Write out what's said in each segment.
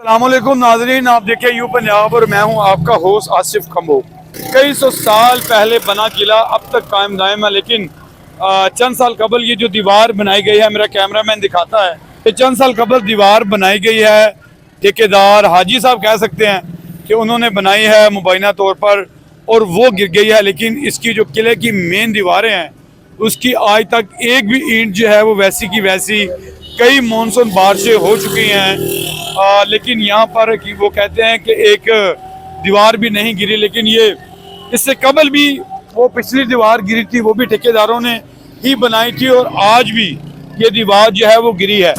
अस्सलामुअलैकुम नाजरीन, आप देखें यू पंजाब और मैं हूं आपका होस्ट आसिफ खम्बो। कई सौ साल पहले बना किला अब तक कायम दायम है, लेकिन चंद साल कबल ये जो दीवार बनाई गई है, मेरा कैमरामैन दिखाता है कि चंद साल कबल दीवार बनाई गई है। ठेकेदार हाजी साहब कह सकते हैं कि उन्होंने बनाई है मुबैना तौर पर, और वो गिर गई है। लेकिन इसकी जो किले की मेन दीवारें हैं उसकी आज तक एक भी ईंट जो है वो वैसी की वैसी, कई मानसून बारिशें हो चुकी हैं लेकिन यहाँ पर वो कहते हैं कि एक दीवार भी नहीं गिरी। लेकिन ये इससे कबल भी वो पिछली दीवार गिरी थी, वो भी ठेकेदारों ने ही बनाई थी, और आज भी ये दीवार जो है वो गिरी है।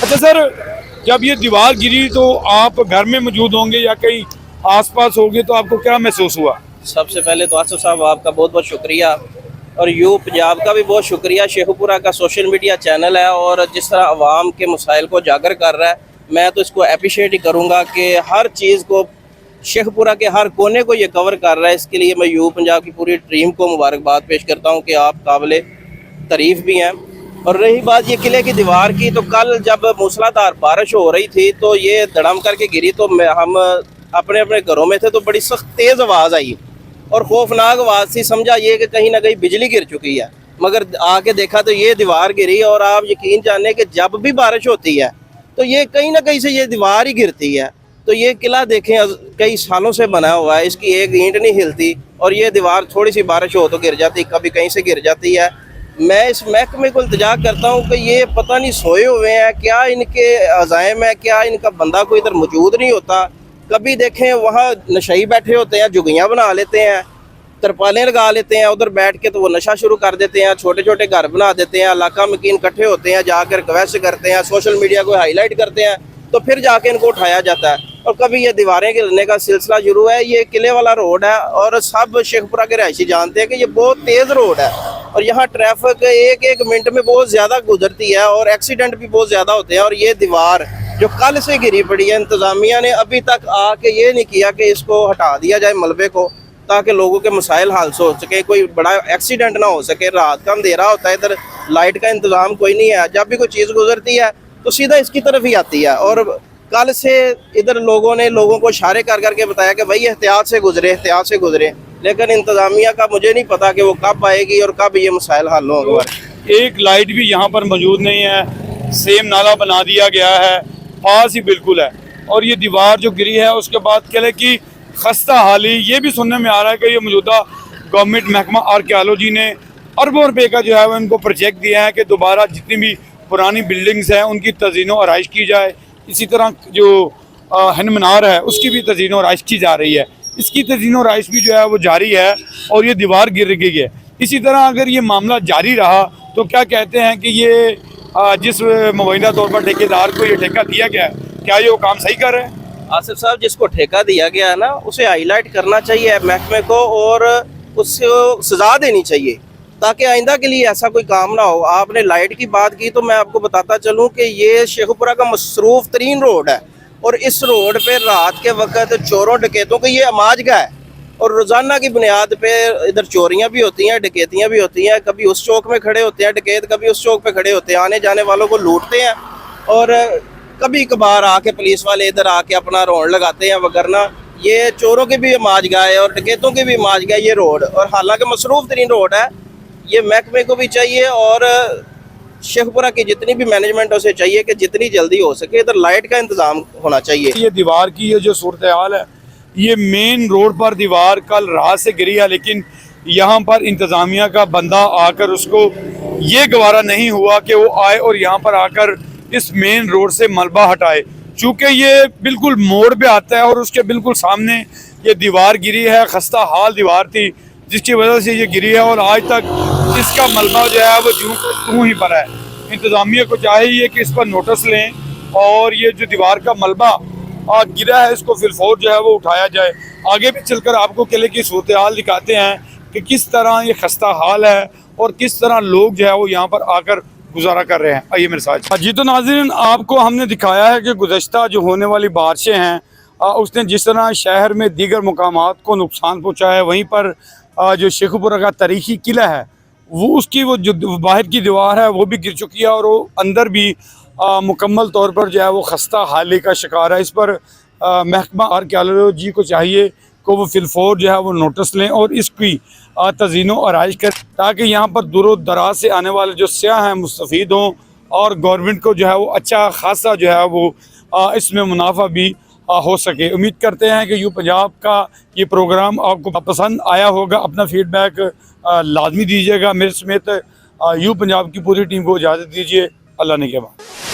अच्छा सर, जब ये दीवार गिरी तो आप घर में मौजूद होंगे या कहीं आसपास होंगे, तो आपको क्या महसूस हुआ? सबसे पहले तो आसिफ साहब आपका बहुत बहुत शुक्रिया, और यू पंजाब का भी बहुत शुक्रिया। शेखुपुरा का सोशल मीडिया चैनल है और जिस तरह आवाम के मसाइल को उजागर कर रहा है, मैं तो इसको अप्रिशिएट ही करूँगा कि हर चीज़ को शेखपुरा के हर कोने को ये कवर कर रहा है। इसके लिए मैं यू पंजाब की पूरी टीम को मुबारकबाद पेश करता हूँ कि आप काबिल तारीफ़ भी हैं। और रही बात ये किले की दीवार की, तो कल जब मूसलाधार बारिश हो रही थी तो ये धड़म करके गिरी, तो हम अपने अपने घरों में थे तो बड़ी सख्त तेज़ आवाज़ आई और खौफनाक आवाज़ थी। समझा ये कि कहीं ना कहीं बिजली गिर चुकी है, मगर आके देखा तो ये दीवार गिरी। और आप यकीन जाने कि जब भी बारिश होती है तो ये कहीं ना कहीं से ये दीवार ही गिरती है। तो ये किला देखें कई सालों से बना हुआ है, इसकी एक ईंट नहीं हिलती, और ये दीवार थोड़ी सी बारिश हो तो गिर जाती, कभी कहीं से गिर जाती है। मैं इस महकमे को इल्तिजा करता हूँ कि ये पता नहीं सोए हुए हैं, क्या इनके अज़ाइम है, क्या इनका बंदा कोई इधर मौजूद नहीं होता। कभी देखें वहाँ नशई बैठे होते हैं, जुगियाँ बना लेते हैं, तरपालें लगा लेते हैं उधर बैठ के, तो वो नशा शुरू कर देते हैं, छोटे छोटे घर बना देते हैं, इलाका मकीन इकट्ठे होते हैं, जाकर रिक्वेस्ट करते हैं, सोशल मीडिया को हाईलाइट करते हैं, तो फिर जाके इनको उठाया जाता है। और कभी ये दीवारें गिरने का सिलसिला शुरू है। ये किले वाला रोड है और सब शेखपुरा के रहायशी जानते हैं कि ये बहुत तेज़ रोड है और यहाँ ट्रैफिक एक एक मिनट में बहुत ज़्यादा गुजरती है और एक्सीडेंट भी बहुत ज़्यादा होते हैं। और ये दीवार जो कल से गिरी पड़ी है, इंतज़ामिया ने अभी तक आके ये नहीं किया कि इसको हटा दिया जाए मलबे को, ताकि लोगों के मसाइल हल हो सके, कोई बड़ा एक्सीडेंट ना हो सके। रात का अंधेरा होता है, इधर लाइट का इंतज़ाम कोई नहीं है, जब भी कोई चीज़ गुजरती है तो सीधा इसकी तरफ ही आती है। और कल से इधर लोगों ने लोगों को इशारे कर करके बताया कि भाई एहतियात से गुजरे, एहतियात से गुजरे, लेकिन इंतज़ामिया का मुझे नहीं पता कि वो कब आएगी और कब ये मसाइल हल होंगे। एक लाइट भी यहाँ पर मौजूद नहीं है, सेम नाला बना दिया गया है, पास ही बिल्कुल है। और ये दीवार जो गिरी है उसके बाद किले की खस्ता हाली, ये भी सुनने में आ रहा है कि ये मौजूदा गवर्नमेंट महकमा आर्कियोलॉजी ने अरबों रुपये का जो है वो इनको प्रोजेक्ट दिया है कि दोबारा जितनी भी पुरानी बिल्डिंग्स हैं उनकी तज़ीनो आराइश की जाए। इसी तरह जो हिंद मीनार है उसकी भी तज़ीनो आराइश की जा रही है, इसकी तज़ीनो आराइश भी जो है वो जारी है और ये दीवार गिर गई है। इसी तरह अगर ये मामला जारी रहा तो क्या कहते हैं कि ये जिस मुबैना तौर पर ठेकेदार को ये ठेका दिया गया है, क्या ये वो काम सही कर रहे हैं? आसिफ साहब, जिसको ठेका दिया गया है ना, उसे हाईलाइट करना चाहिए महकमे को और उसको सजा देनी चाहिए ताकि आइंदा के लिए ऐसा कोई काम ना हो। आपने लाइट की बात की तो मैं आपको बताता चलूं कि ये शेखुपुरा का मसरूफ तरीन रोड है और इस रोड पे रात के वक्त चोरों डकैतों का ये अमाजगा है और रोज़ाना की बुनियाद पे इधर चोरियां भी होती हैं, डकैतियां भी होती हैं। कभी उस चौक में खड़े होते हैं डकैत, कभी उस चौक पे खड़े होते हैं, आने जाने वालों को लूटते हैं। और कभी कभार आके पुलिस वाले इधर आके अपना रौंड लगाते हैं, वगरना ये चोरों की भी अमाजगा है और डकैतों की भी अमाजगा है ये रोड। और हालांकि मसरूफ तरीन रोड है, ये महकमे को भी चाहिए और शेखपुरा की जितनी भी मैनेजमेंट है उसे चाहिए कि जितनी जल्दी हो सके इधर लाइट का इंतजाम होना चाहिए। ये दीवार की ये जो सूरत हाल है, ये मेन रोड पर दीवार कल रात से गिरी है, लेकिन यहाँ पर इंतज़ामिया का बंदा आकर उसको ये गवारा नहीं हुआ कि वो आए और यहाँ पर आकर इस मेन रोड से मलबा हटाए। चूँकि ये बिल्कुल मोड़ पे आता है और उसके बिल्कुल सामने ये दीवार गिरी है, खस्ता हाल दीवार थी जिसकी वजह से ये गिरी है और आज तक इसका मलबा जो है वो यूं ही पड़ा है। इंतज़ामिया को चाहिए कि इस पर नोटिस लें और ये जो दीवार का मलबा गिरा है इसको फिलफौर जो है वो उठाया जाए। आगे भी चलकर आपको किले की सूरत हाल दिखाते हैं कि किस तरह ये खस्ता हाल है और किस तरह लोग जो है वो यहाँ पर आकर गुजारा कर रहे हैं। आइए मेरे साथ। जी तो नाज़रीन, आपको हमने दिखाया है कि गुज़श्ता जो होने वाली बारिशें हैं उसने जिस तरह शहर में दीगर मुकामात को नुकसान पहुँचाया है, वहीं पर जो शेखुपुरा का तारीखी किला है वो उसकी वो जो बाहर की दीवार है वो भी गिर चुकी है और वो अंदर भी मुकम्मल तौर पर जो है वो खस्ता हाली का शिकार है। इस पर महकमा आर्कियोलॉजी को चाहिए कि वो फिलफौर जो है वो नोटिस लें और इसकी तज़ीनो आराइश करें, ताकि यहाँ पर दूर दराज से आने वाले जो सयाह हैं मुस्तफ़ीद हों और गवर्नमेंट को जो है वो अच्छा खासा जो है वो इसमें मुनाफा भी हो सके। उम्मीद करते हैं कि यू पंजाब का ये प्रोग्राम आपको पसंद आया होगा। अपना फीडबैक लाजमी दीजिएगा। मेरे समेत यू पंजाब की पूरी टीम को इजाज़त दीजिए। अल्लाह ने के बाद।